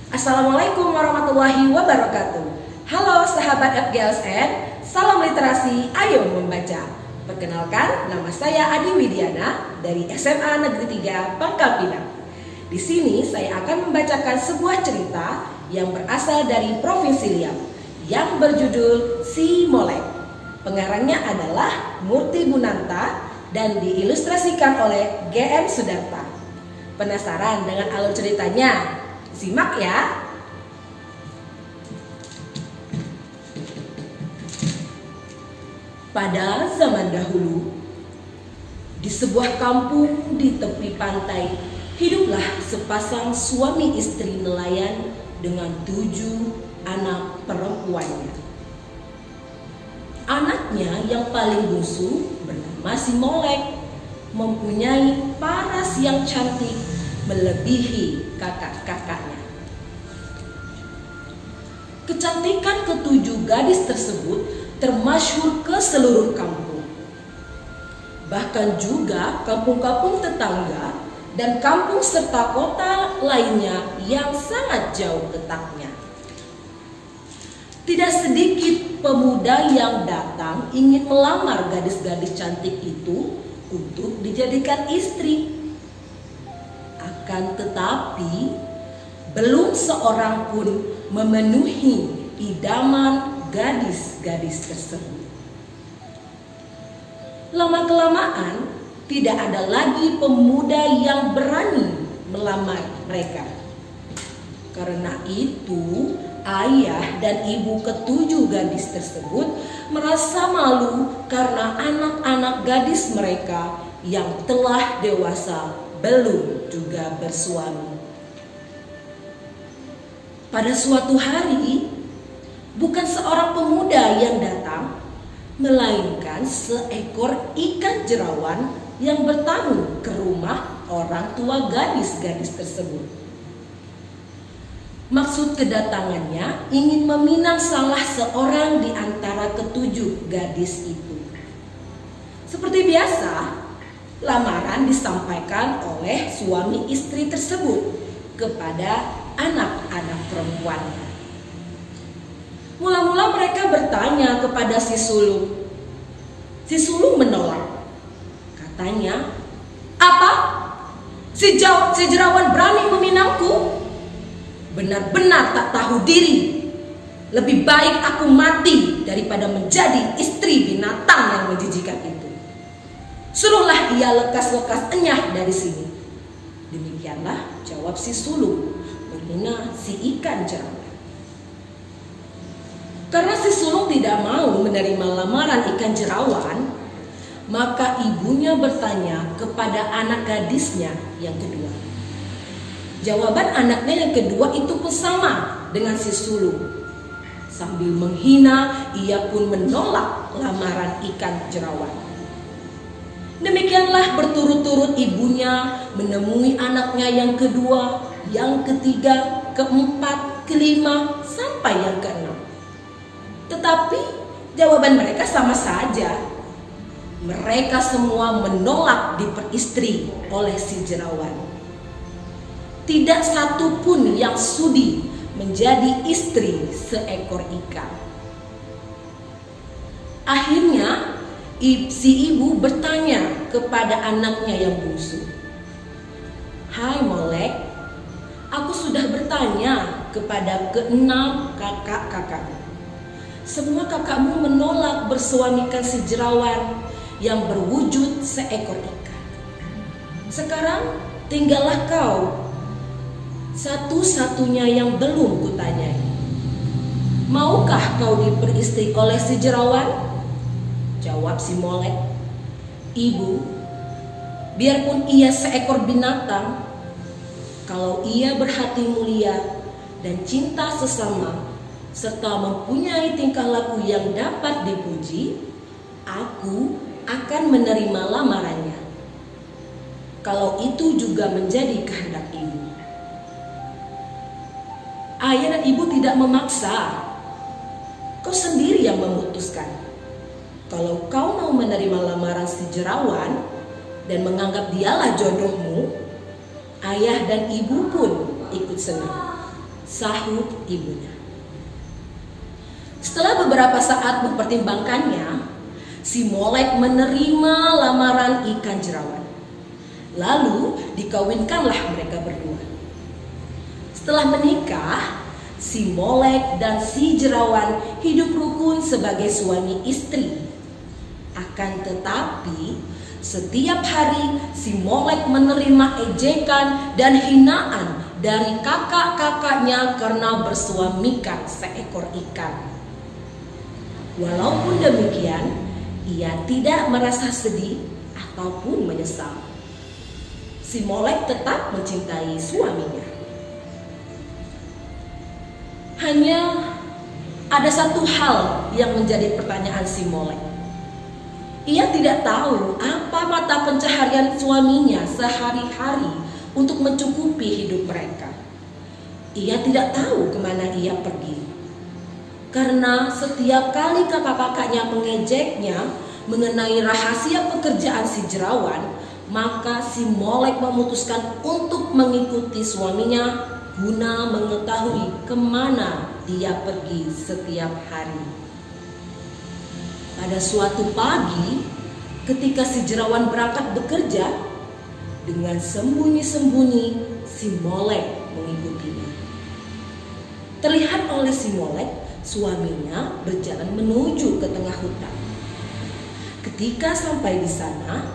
Assalamualaikum warahmatullahi wabarakatuh. Halo sahabat FGLSN, salam literasi, ayo membaca. Perkenalkan, nama saya Adi Widiana dari SMA Negeri 3 Pangkal Pinang. Di sini saya akan membacakan sebuah cerita yang berasal dari Provinsi Riau yang berjudul Si Molek. Pengarangnya adalah Murti Bunanta dan diilustrasikan oleh GM Sudarta. Penasaran dengan alur ceritanya? Simak ya. Pada zaman dahulu, di sebuah kampung di tepi pantai, hiduplah sepasang suami istri nelayan dengan 7 anak perempuannya. Anaknya yang paling bungsu bernama Si Molek, mempunyai paras yang cantik melebihi kakak-kakaknya. Kecantikan ke-7 gadis tersebut termasyhur ke seluruh kampung. Bahkan juga kampung-kampung tetangga dan kampung serta kota lainnya yang sangat jauh letaknya. Tidak sedikit pemuda yang datang ingin melamar gadis-gadis cantik itu untuk dijadikan istri. Akan tetapi, belum seorang pun memenuhi idaman gadis-gadis tersebut. Lama-kelamaan, tidak ada lagi pemuda yang berani melamar mereka. Karena itu, ayah dan ibu ke-7 gadis tersebut merasa malu karena anak-anak gadis mereka yang telah dewasa belum juga bersuami. Pada suatu hari, bukan seorang pemuda yang datang, melainkan seekor ikan jerawan yang bertamu ke rumah orang tua gadis-gadis tersebut. Maksud kedatangannya ingin meminang salah seorang di antara ke-7 gadis itu. Seperti biasa, lamaran disampaikan oleh suami istri tersebut kepada anak-anak perempuannya. Mula-mula mereka bertanya kepada si sulung. Si sulung menolak. Katanya, "Apa? Si jerawan berani meminangku? Benar-benar tak tahu diri. Lebih baik aku mati daripada menjadi istri binatang yang menjijikan itu. Suruhlah ia lekas-lekas enyah dari sini." Demikianlah jawab si sulung menghina si ikan jerawan. Karena si sulung tidak mau menerima lamaran ikan jerawan, maka ibunya bertanya kepada anak gadisnya yang kedua. Jawaban anaknya yang kedua itu pun sama dengan si sulung. Sambil menghina, ia pun menolak lamaran ikan jerawan. Demikianlah berturut-turut ibunya menemui anaknya yang kedua, yang ketiga, keempat, kelima, sampai yang keenam. Tetapi jawaban mereka sama saja. Mereka semua menolak diperistri oleh si jerawan. Tidak satu pun yang sudi menjadi istri seekor ikan. Akhirnya si ibu bertanya kepada anaknya yang bungsu, "Hai Molek, aku sudah bertanya kepada ke-6 kakak-kakakmu. Semua kakakmu menolak bersuamikan si jerawan yang berwujud seekor ikan. Sekarang tinggallah kau, satu-satunya yang belum kutanyai. Maukah kau diperistri oleh si jerawan?" Jawab si Molek, "Ibu, biarpun ia seekor binatang, kalau ia berhati mulia dan cinta sesama, serta mempunyai tingkah laku yang dapat dipuji, aku akan menerima lamarannya. Kalau itu juga menjadi kehendak ibu." Ayah dan ibu tidak memaksa. Kau sendiri yang memutuskan. Kalau kau mau menerima lamaran si jerawan dan menganggap dialah jodohmu, ayah dan ibu pun ikut senang. sahut ibunya. Setelah beberapa saat mempertimbangkannya, si Molek menerima lamaran ikan jerawan. Lalu dikawinkanlah mereka berdua. Setelah menikah, si Molek dan si jerawan hidup rukun sebagai suami istri. Akan tetapi, setiap hari si Molek menerima ejekan dan hinaan dari kakak-kakaknya karena bersuamikan seekor ikan. Walaupun demikian, ia tidak merasa sedih ataupun menyesal. Si Molek tetap mencintai suaminya. Hanya ada satu hal yang menjadi pertanyaan si Molek. Ia tidak tahu apa mata pencaharian suaminya sehari-hari untuk mencukupi hidup mereka. Ia tidak tahu kemana ia pergi. Karena setiap kali kakak-kakaknya mengejeknya mengenai rahasia pekerjaan si jerawan, maka si Molek memutuskan untuk mengikuti suaminya guna mengetahui kemana dia pergi setiap hari. Pada suatu pagi, ketika si jerawan berangkat bekerja, dengan sembunyi-sembunyi si Molek mengikutinya. Terlihat oleh si Molek, suaminya berjalan menuju ke tengah hutan. Ketika sampai di sana,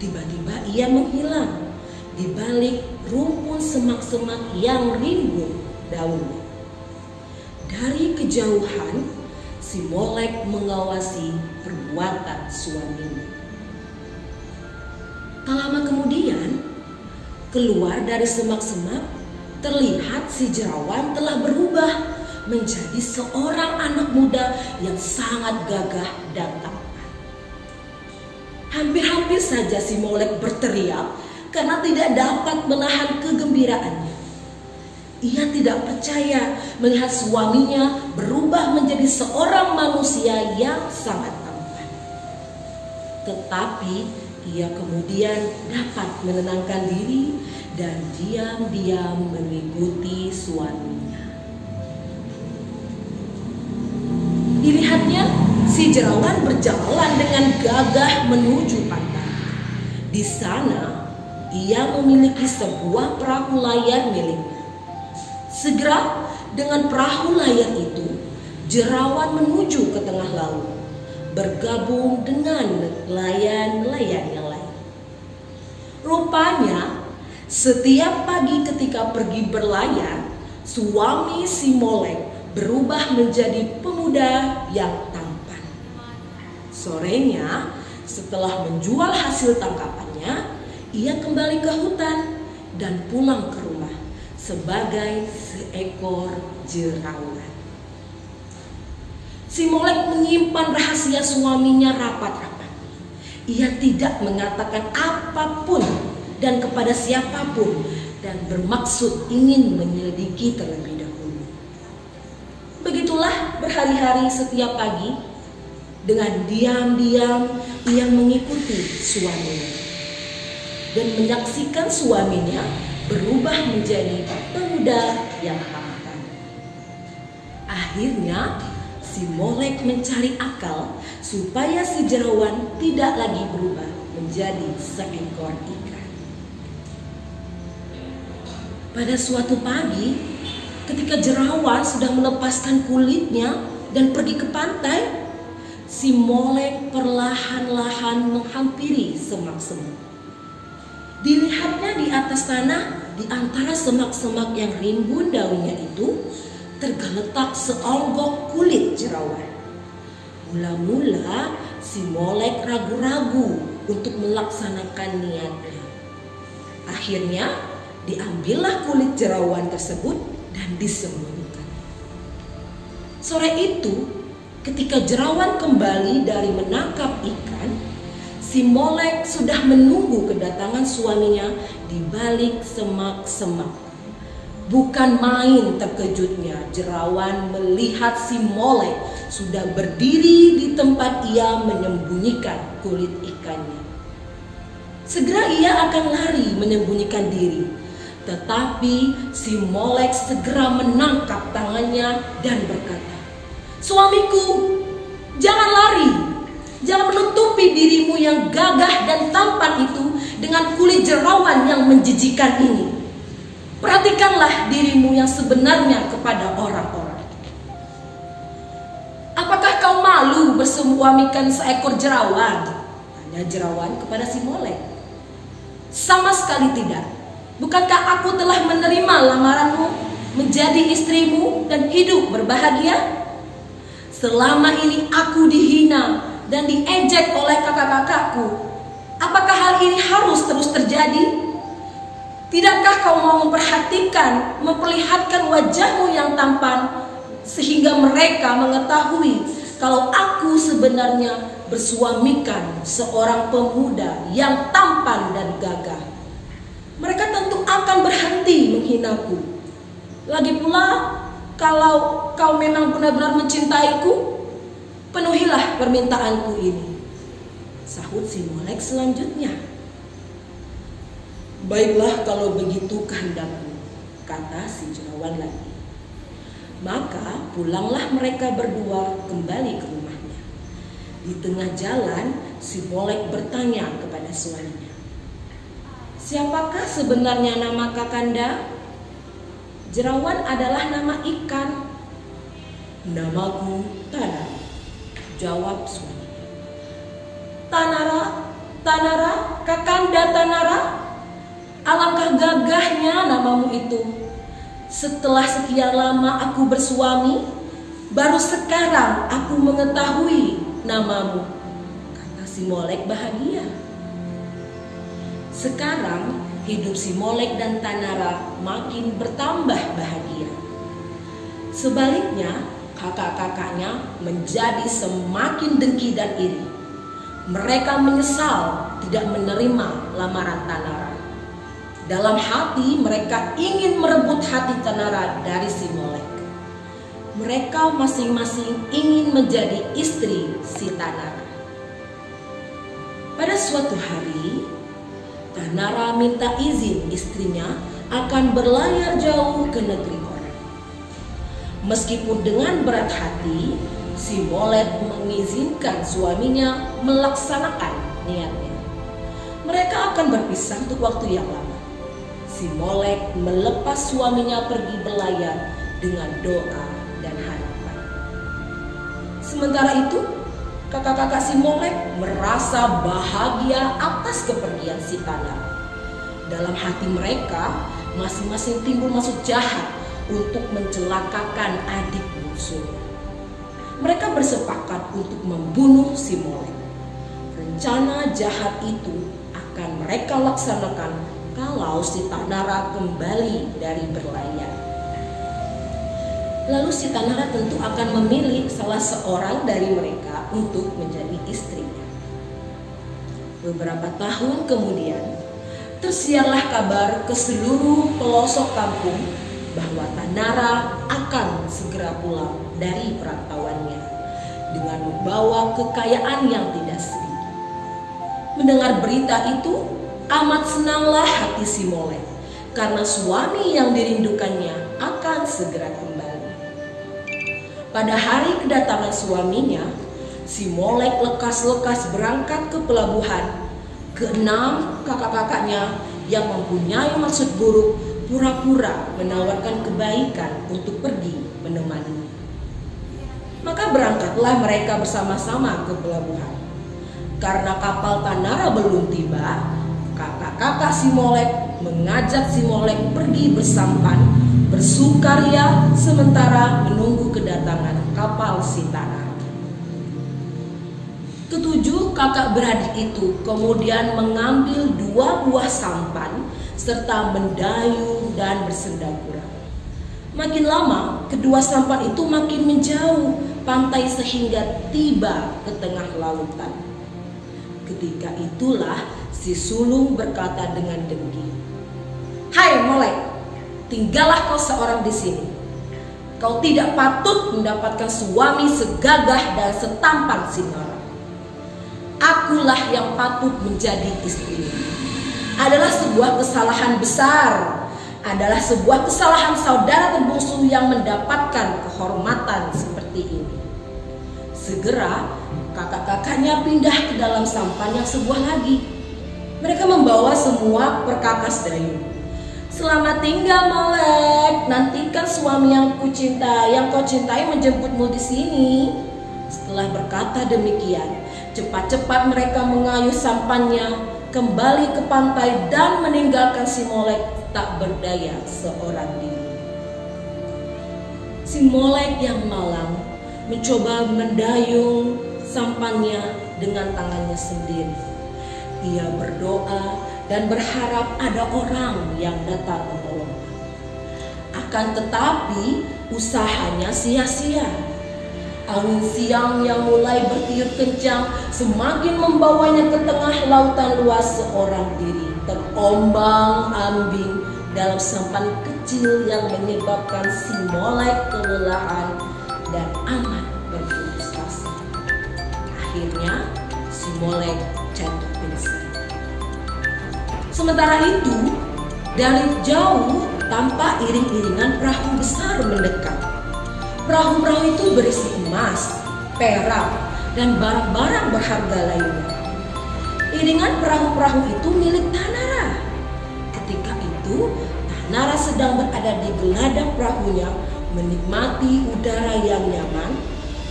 tiba-tiba ia menghilang di balik rumpun semak-semak yang rimbun daunnya. Dari kejauhan, si Molek mengawasi perbuatan suaminya. Tak lama kemudian, keluar dari semak-semak, terlihat si jerawan telah berubah menjadi seorang anak muda yang sangat gagah dan tampan. Hampir-hampir saja si Molek berteriak karena tidak dapat menahan kegembiraannya. Ia tidak percaya melihat suaminya berubah menjadi seorang manusia yang sangat tampan. Tetapi ia kemudian dapat menenangkan diri dan diam-diam mengikuti suaminya. Dilihatnya, si jerawan berjalan dengan gagah menuju pantai. Di sana, ia memiliki sebuah perahu layar miliknya. Segera dengan perahu layar itu, jerawan menuju ke tengah laut, bergabung dengan nelayan-nelayan yang lain. Rupanya, setiap pagi ketika pergi berlayar, suami si Molek berubah menjadi pemuda yang tampan. Sorenya, setelah menjual hasil tangkapannya, ia kembali ke hutan dan pulang ke rumah sebagai seekor jerawan. Si Molek menyimpan rahasia suaminya rapat-rapat. Ia tidak mengatakan apapun dan kepada siapapun dan bermaksud ingin menyelidiki terlebih dahulu. Begitulah berhari-hari setiap pagi, dengan diam-diam ia mengikuti suaminya dan menyaksikan suaminya berubah menjadi pemuda yang tampan. Akhirnya si Molek mencari akal supaya si jerawan tidak lagi berubah menjadi seekor ikan. Pada suatu pagi, ketika jerawan sudah melepaskan kulitnya dan pergi ke pantai, si Molek perlahan-lahan menghampiri semak-semak. Dilihatnya di atas tanah, di antara semak-semak yang rimbun daunnya itu, tergeletak seonggok kulit jerawan. Mula-mula si Molek ragu-ragu untuk melaksanakan niatnya. Akhirnya diambillah kulit jerawan tersebut dan disembunyikan. Sore itu, ketika jerawan kembali dari menangkap ikan, si Molek sudah menunggu kedatangan suaminya di balik semak-semak. Bukan main terkejutnya jerawan melihat si Molek sudah berdiri di tempat ia menyembunyikan kulit ikannya. Segera ia akan lari menyembunyikan diri. Tetapi si Molek segera menangkap tangannya dan berkata, "Suamiku, jangan lari. Jangan menutupi dirimu yang gagah dan tampan itu dengan kulit jerawan yang menjijikan ini. Perhatikanlah dirimu yang sebenarnya kepada orang-orang. Apakah kau malu bersuamikan seekor jerawan?" Tanya jerawan kepada si Molek. "Sama sekali tidak. Bukankah aku telah menerima lamaranmu menjadi istrimu dan hidup berbahagia? Selama ini aku dihina dan diejek oleh kakak-kakakku. Apakah hal ini harus terus terjadi? Tidakkah kau mau memperhatikan, memperlihatkan wajahmu yang tampan sehingga mereka mengetahui kalau aku sebenarnya bersuamikan seorang pemuda yang tampan dan gagah? Mereka tentu akan berhenti menghinaku. Lagi pula, kalau kau memang benar-benar mencintaiku, penuhilah permintaanku ini." Sahut si Molek selanjutnya. "Baiklah kalau begitu kehendakmu," kata si jerawan lagi. Maka pulanglah mereka berdua kembali ke rumahnya. Di tengah jalan, si Molek bertanya kepada suaminya, "Siapakah sebenarnya nama Kakanda?" "Jerawan adalah nama ikan." "Namaku Tanara," jawab suaminya. Tanara, Kakanda Tanara? Alangkah gagahnya namamu itu. Setelah sekian lama aku bersuami, baru sekarang aku mengetahui namamu," kata si Molek bahagia. Sekarang hidup si Molek dan Tanara makin bertambah bahagia. Sebaliknya, kakak-kakaknya menjadi semakin dengki dan iri. Mereka menyesal tidak menerima lamaran Tanara. Dalam hati mereka ingin merebut hati Tanara dari si Molek. Mereka masing-masing ingin menjadi istri si Tanara. Pada suatu hari, Tanara minta izin istrinya akan berlayar jauh ke negeri orang. Meskipun dengan berat hati, si Molek mengizinkan suaminya melaksanakan niatnya. Mereka akan berpisah untuk waktu yang lama. Si Molek melepas suaminya pergi berlayar dengan doa dan harapan. Sementara itu, kakak-kakak si Molek merasa bahagia atas kepergian si Tanara. Dalam hati mereka, masing-masing timbul maksud jahat untuk mencelakakan adik bungsunya. Mereka bersepakat untuk membunuh si Molek. Rencana jahat itu akan mereka laksanakan kalau si Tanara kembali dari berlayar. Lalu si Tanara tentu akan memilih salah seorang dari mereka untuk menjadi istrinya. Beberapa tahun kemudian, tersiarlah kabar ke seluruh pelosok kampung bahwa Tanara akan segera pulang dari perantauannya dengan membawa kekayaan yang tidak sedikit. Mendengar berita itu, amat senanglah hati si Molek karena suami yang dirindukannya akan segera kembali. Pada hari kedatangan suaminya, si Molek lekas-lekas berangkat ke pelabuhan. Keenam kakak-kakaknya yang mempunyai maksud buruk pura-pura menawarkan kebaikan untuk pergi menemaninya. Maka berangkatlah mereka bersama-sama ke pelabuhan. Karena kapal Tanara belum tiba, kakak-kakak si Molek mengajak si Molek pergi bersampan, bersukaria sementara menunggu kedatangan kapal si Tanara. Ketujuh kakak beradik itu kemudian mengambil 2 buah sampan serta mendayung dan bersendagura. Makin lama, kedua sampan itu makin menjauh pantai sehingga tiba ke tengah lautan. Ketika itulah si sulung berkata dengan dengki, "Hai Molek, tinggallah kau seorang di sini. Kau tidak patut mendapatkan suami segagah dan setampan si Nora. Akulah yang patut menjadi istrimu. Adalah sebuah kesalahan besar adalah sebuah kesalahan saudara terbungsu yang mendapatkan kehormatan seperti ini. Segera kakak-kakaknya pindah ke dalam sampan yang sebuah lagi. Mereka membawa semua perkakas dayung. Selamat tinggal Molek, nantikan suami yang kau cintai menjemputmu di sini. Setelah berkata demikian, cepat-cepat mereka mengayuh sampannya kembali ke pantai dan meninggalkan si Molek tak berdaya seorang diri. Si Molek yang malang mencoba mendayung sampannya dengan tangannya sendiri. Ia berdoa dan berharap ada orang yang datang menolong. Akan tetapi usahanya sia-sia. Angin siang yang mulai bertiup kencang semakin membawanya ke tengah lautan luas seorang diri, terombang-ambing dalam sampan kecil yang menyebabkan si Molek kelelahan dan amat berputus asa. Akhirnya si Molek jatuh pingsan. Sementara itu, dari jauh tampak iring-iringan perahu besar mendekat. Perahu-perahu itu berisi emas, perak, dan barang-barang berharga lainnya. Iringan perahu-perahu itu milik Tanara. Ketika itu, Tanara sedang berada di geladak perahunya, menikmati udara yang nyaman.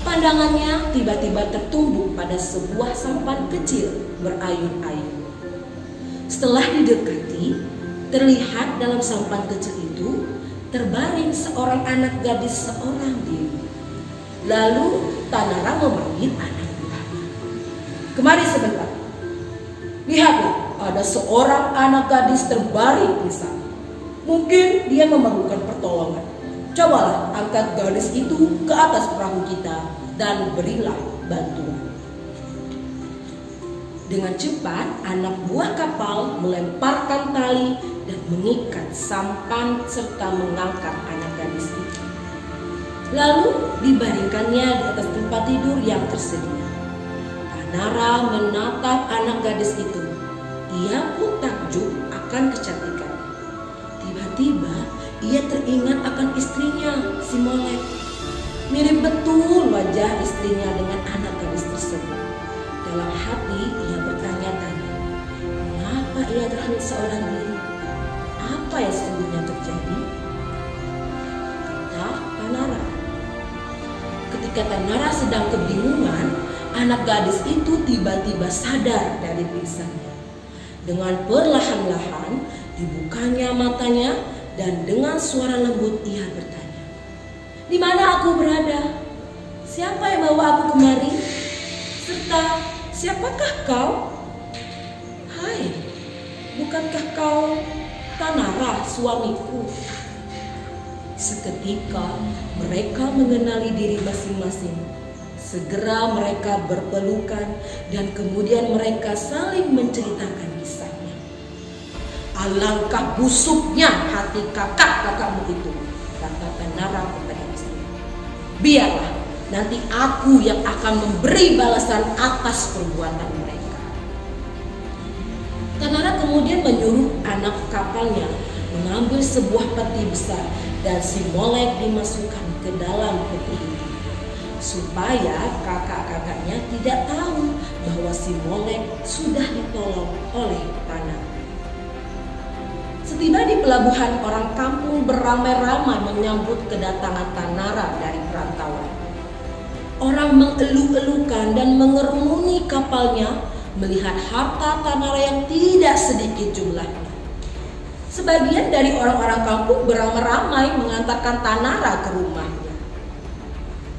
Pandangannya tiba-tiba tertumbuk pada sebuah sampan kecil berayun-ayun. Setelah didekati, terlihat dalam sampan kecil itu terbaring seorang anak gadis seorang diri. Lalu Tanara memanggil anak buahnya. Kemari sebentar. Lihatlah, ada seorang anak gadis terbaring pingsan. Mungkin dia memerlukan pertolongan. Cobalah angkat gadis itu ke atas perahu kita dan berilah bantuan. Dengan cepat, anak buah kapal melemparkan tali dan mengikat sampan serta mengangkat anak gadis itu. Lalu dibaringkannya di atas tempat tidur yang tersedia. Tanara menatap anak gadis itu. Ia pun takjub akan kecantikannya. Tiba-tiba ia teringat akan istrinya, si Molek. Mirip betul wajah istrinya dengan anak gadis tersebut. Dalam hati ia bertanya-tanya, mengapa ia terhanyut seorang diri? Apa yang sesungguhnya terjadi? Kata Tanara. Ketika Tanara sedang kebingungan, anak gadis itu tiba-tiba sadar dari pingsannya. Dengan perlahan-lahan dibukanya matanya dan dengan suara lembut ia bertanya, "Di mana aku berada? Siapa yang bawa aku kemari? Serta siapakah kau? Hai, bukankah kau Tanara, suamiku?" Seketika mereka mengenali diri masing-masing. Segera mereka berpelukan dan kemudian mereka saling menceritakan kisahnya. "Alangkah busuknya hati kakak-kakakmu itu," kata Tanara kepada istrinya. "Biarlah, nanti aku yang akan memberi balasan atas perbuatan mereka." Tanara kemudian menyuruh anak kapalnya mengambil sebuah peti besar dan si Molek dimasukkan ke dalam peti itu, supaya kakak-kakaknya tidak tahu bahwa si Molek sudah ditolong oleh Tanara. Setiba di pelabuhan, orang kampung beramai-ramai menyambut kedatangan Tanara dari perantauan. Orang mengeluh-elukan dan mengerumuni kapalnya melihat harta Tanara yang tidak sedikit jumlahnya. Sebagian dari orang-orang kampung beramai-ramai mengantarkan Tanara ke rumahnya.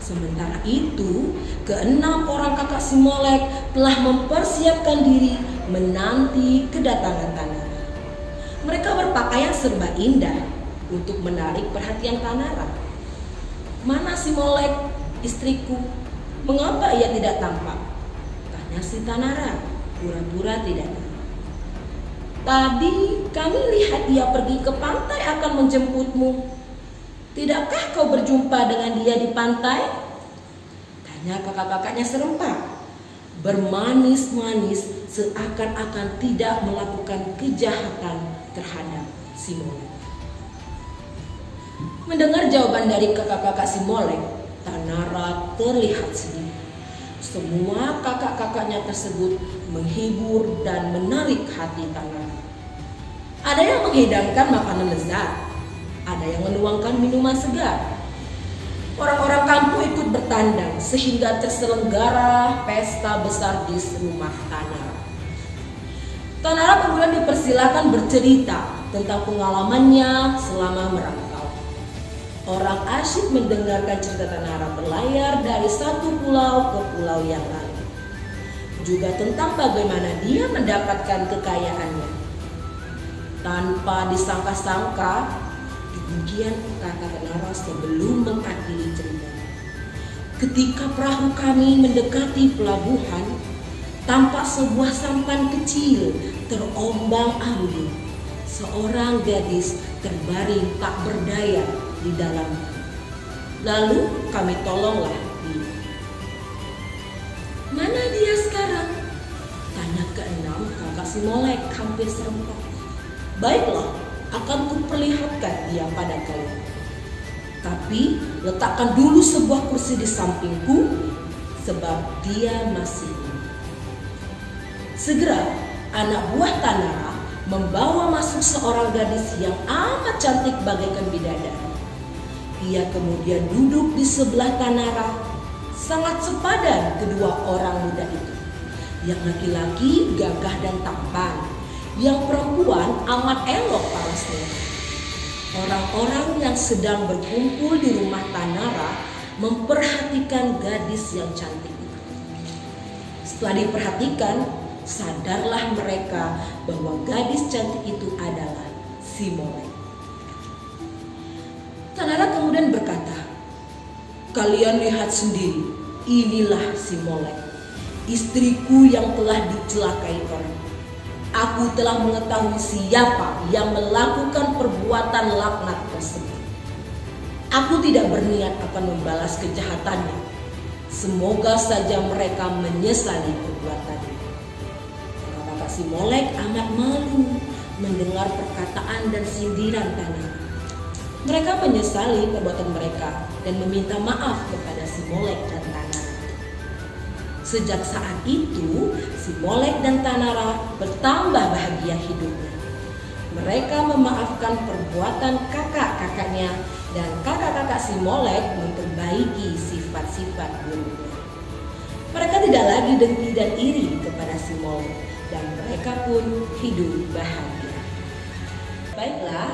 Sementara itu, keenam orang kakak si Molek telah mempersiapkan diri menanti kedatangan Tanara. Mereka berpakaian serba indah untuk menarik perhatian Tanara. "Mana si Molek, istriku? Mengapa ia tidak tampak?" tanya si Tanara, pura-pura tidak tahu. "Tadi kami lihat ia pergi ke pantai akan menjemputmu. Tidakkah kau berjumpa dengan dia di pantai?" tanya kakak-kakaknya serempak, bermanis-manis seakan-akan tidak melakukan kejahatan terhadap si Molek. Mendengar jawaban dari kakak-kakak si Molek, Tanara terlihat sedih. Semua kakak-kakaknya tersebut menghibur dan menarik hati Tanara. Ada yang menghidangkan makanan lezat, ada yang menuangkan minuman segar. Orang-orang kampung ikut bertandang sehingga terselenggara pesta besar di rumah Tanara. Tanara kemudian dipersilakan bercerita tentang pengalamannya selama merantau. Orang asyik mendengarkan cerita Tanara berlayar dari satu pulau ke pulau yang lain. Juga tentang bagaimana dia mendapatkan kekayaannya. Tanpa disangka-sangka, demikian kata Tanara sebelum mengakhiri cerita. Ketika perahu kami mendekati pelabuhan, tampak sebuah sampan kecil terombang-ambing. Seorang gadis terbaring tak berdaya di dalamnya. Lalu kami tolonglah dia. Mana dia sekarang? Tanya keenam kakak si Molek hampir serempak. Baiklah, akan kuperlihatkan dia pada kalian. Tapi letakkan dulu sebuah kursi di sampingku, sebab dia masih hidup. Segera anak buah Tanara membawa masuk seorang gadis yang amat cantik bagaikan bidadari. Ia kemudian duduk di sebelah Tanara, sangat sepadan kedua orang muda itu. Yang laki-laki gagah dan tampan, yang perempuan amat elok parasnya. Orang-orang yang sedang berkumpul di rumah Tanara memperhatikan gadis yang cantik itu. Setelah diperhatikan, sadarlah mereka bahwa gadis cantik itu adalah si Molek. Tanara kemudian berkata, "Kalian lihat sendiri, inilah si Molek, istriku yang telah dicelakai orang. Aku telah mengetahui siapa yang melakukan perbuatan laknat tersebut. Aku tidak berniat akan membalas kejahatannya. Semoga saja mereka menyesali perbuatannya." Kakak si Molek amat malu mendengar perkataan dan sindiran Tanara. Mereka menyesali perbuatan mereka dan meminta maaf kepada si Molek dan Tanara. Sejak saat itu, si Molek dan Tanara bertambah bahagia hidupnya. Mereka memaafkan perbuatan kakak-kakaknya dan kakak-kakak si Molek memperbaiki sifat-sifat buruknya. Mereka tidak lagi dengki dan iri kepada si Molek dan mereka pun hidup bahagia. Baiklah,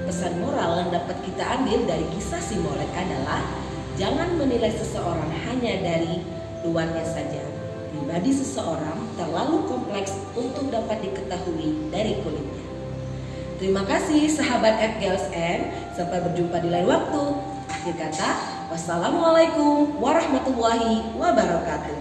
pesan moral yang dapat kita ambil dari kisah si Molek adalah jangan menilai seseorang hanya dari luarnya saja. Pribadi seseorang terlalu kompleks untuk dapat diketahui dari kulitnya. Terima kasih sahabat FGLSN, sampai berjumpa di lain waktu. Akhir kata, wassalamualaikum warahmatullahi wabarakatuh.